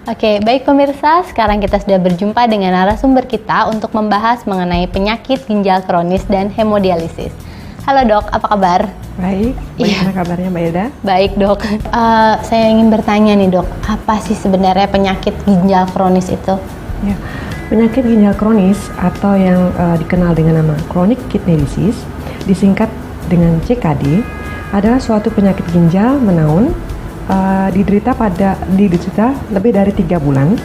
Oke, baik pemirsa, sekarang kita sudah berjumpa dengan narasumber kita untuk membahas mengenai penyakit ginjal kronis dan hemodialisis. Halo dok, apa kabar? Baik, bagaimana kabarnya Mbak Hilda? Baik dok, saya ingin bertanya nih dok, apa sih sebenarnya penyakit ginjal kronis itu? Ya, penyakit ginjal kronis atau yang dikenal dengan nama chronic kidney disease, disingkat dengan CKD, adalah suatu penyakit ginjal menaun diderita lebih dari 3 bulan,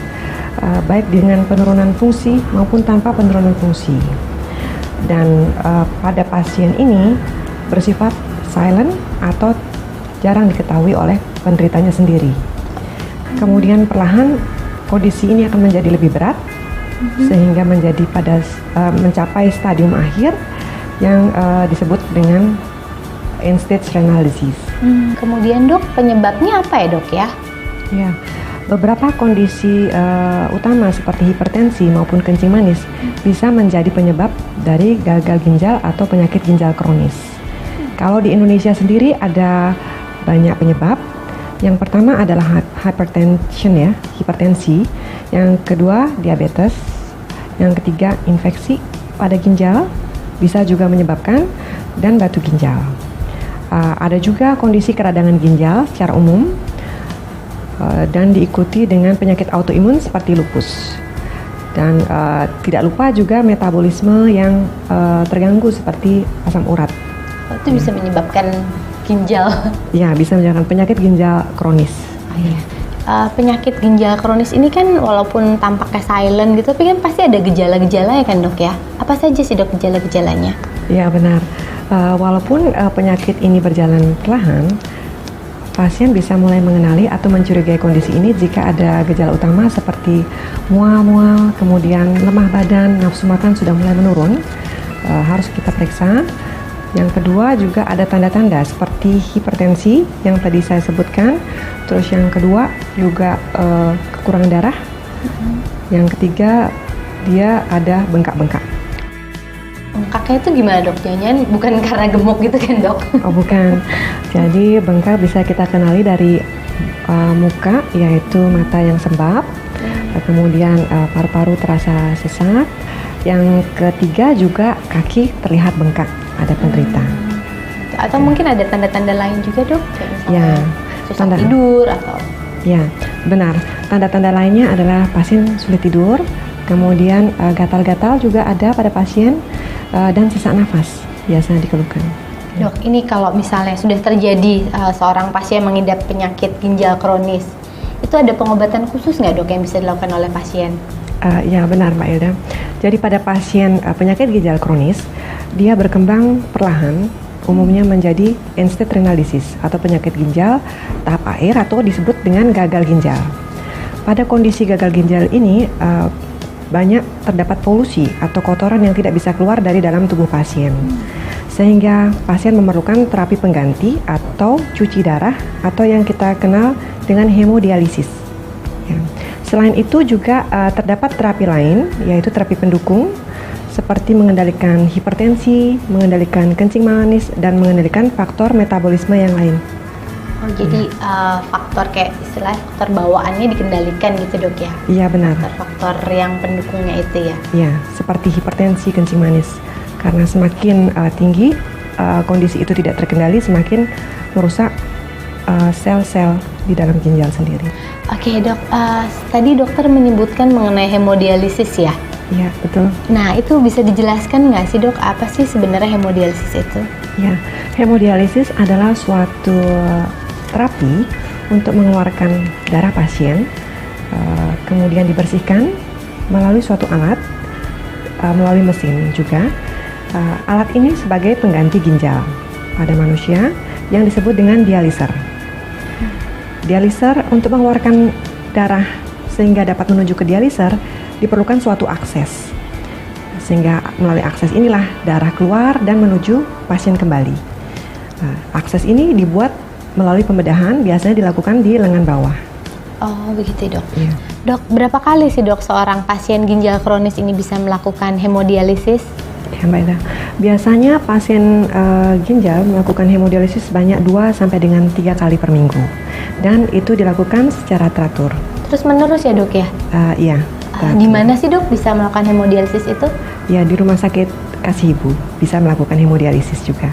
baik dengan penurunan fungsi maupun tanpa penurunan fungsi. Dan pada pasien ini bersifat silent atau jarang diketahui oleh penderitanya sendiri. Kemudian perlahan kondisi ini akan menjadi lebih berat sehingga mencapai stadium akhir yang disebut dengan end-stage renal disease. Kemudian dok, penyebabnya apa ya dok ya? Ya, beberapa kondisi utama seperti hipertensi maupun kencing manis bisa menjadi penyebab dari gagal ginjal atau penyakit ginjal kronis. Kalau di Indonesia sendiri ada banyak penyebab. Yang pertama adalah hypertension ya, hipertensi. Yang kedua diabetes. Yang ketiga infeksi pada ginjal bisa juga menyebabkan, dan batu ginjal. Ada juga kondisi keradangan ginjal secara umum dan diikuti dengan penyakit autoimun seperti lupus. Dan tidak lupa juga metabolisme yang terganggu seperti asam urat. Itu bisa menyebabkan ginjal. Ya, bisa menyebabkan penyakit ginjal kronis. Penyakit ginjal kronis ini kan walaupun tampaknya silent gitu, tapi kan pasti ada gejala-gejala ya kan dok ya? Apa saja sih dok gejala-gejalanya? Ya benar. Walaupun penyakit ini berjalan perlahan, pasien bisa mulai mengenali atau mencurigai kondisi ini jika ada gejala utama seperti mual-mual, kemudian lemah badan, nafsu makan sudah mulai menurun, harus kita periksa. Yang kedua juga ada tanda-tanda seperti hipertensi yang tadi saya sebutkan. Terus yang kedua juga kekurangan darah. Yang ketiga dia ada bengkak-bengkak. Bengkaknya itu gimana dok? Jangan bukan karena gemuk gitu kan dok? Oh bukan. Jadi bengkak bisa kita kenali dari muka, yaitu mata yang sembab, kemudian paru-paru terasa sesak. Yang ketiga juga kaki terlihat bengkak, ada penderita. Atau mungkin ada tanda-tanda lain juga dok? Ya, susah tidur atau? Ya, benar. Tanda-tanda lainnya adalah pasien sulit tidur, kemudian gatal-gatal juga ada pada pasien, dan sesak nafas biasanya dikeluhkan. Dok, ini kalau misalnya sudah terjadi seorang pasien mengidap penyakit ginjal kronis, itu ada pengobatan khusus nggak dok yang bisa dilakukan oleh pasien? Ya benar Mbak Hilda. Jadi pada pasien penyakit ginjal kronis, dia berkembang perlahan, umumnya menjadi end-stage renal disease atau penyakit ginjal tahap akhir atau disebut dengan gagal ginjal. Pada kondisi gagal ginjal ini banyak terdapat polusi atau kotoran yang tidak bisa keluar dari dalam tubuh pasien, sehingga pasien memerlukan terapi pengganti atau cuci darah atau yang kita kenal dengan hemodialisis. Ya. Selain itu juga terdapat terapi lain, yaitu terapi pendukung seperti mengendalikan hipertensi, mengendalikan kencing manis, dan mengendalikan faktor metabolisme yang lain. Oh, jadi faktor kayak istilah faktor bawaannya dikendalikan gitu dok ya? Iya benar. Faktor yang pendukungnya itu ya? Iya, seperti hipertensi, kencing manis. Karena semakin tinggi kondisi itu tidak terkendali, semakin merusak sel-sel di dalam ginjal sendiri. Oke dok, tadi dokter menyebutkan mengenai hemodialisis ya? Iya, betul. Nah, itu bisa dijelaskan nggak sih dok, apa sih sebenarnya hemodialisis itu? Ya, hemodialisis adalah suatu terapi untuk mengeluarkan darah pasien, kemudian dibersihkan melalui suatu alat, melalui mesin juga. Alat ini sebagai pengganti ginjal pada manusia yang disebut dengan dialiser. Dialiser untuk mengeluarkan darah sehingga dapat menuju ke dialiser diperlukan suatu akses, sehingga melalui akses inilah darah keluar dan menuju pasien kembali. Akses ini dibuat melalui pembedahan, biasanya dilakukan di lengan bawah. Oh begitu dok. Ya. Dok, berapa kali sih dok seorang pasien ginjal kronis ini bisa melakukan hemodialisis? Ya Mbak Ida, biasanya pasien ginjal melakukan hemodialisis sebanyak 2 sampai dengan 3 kali per minggu, dan itu dilakukan secara teratur. terus menerus ya dok ya? Iya. Di mana sih dok bisa melakukan hemodialisis itu? Ya, di Rumah Sakit Kasih Ibu bisa melakukan hemodialisis juga.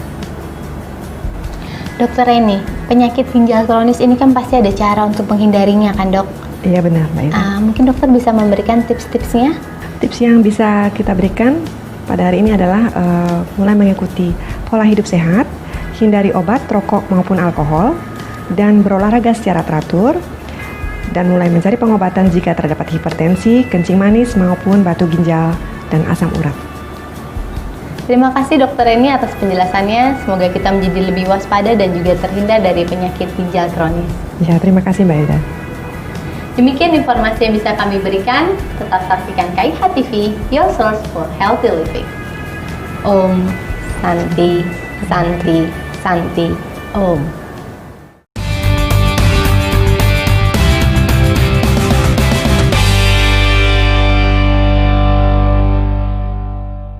Dokter Reni, penyakit ginjal kronis ini kan pasti ada cara untuk menghindarinya kan dok? Iya benar, Mbak Ira. Mungkin dokter bisa memberikan tips-tipsnya? Tips yang bisa kita berikan pada hari ini adalah mulai mengikuti pola hidup sehat, hindari obat, rokok maupun alkohol, dan berolahraga secara teratur, dan mulai mencari pengobatan jika terdapat hipertensi, kencing manis maupun batu ginjal dan asam urat. Terima kasih Dokter Reni atas penjelasannya. Semoga kita menjadi lebih waspada dan juga terhindar dari penyakit ginjal kronis. Ya, terima kasih Mbak Ida. Demikian informasi yang bisa kami berikan. Tetap saksikan KIH TV, your source for healthy living. Om Santi Santi Santi Om.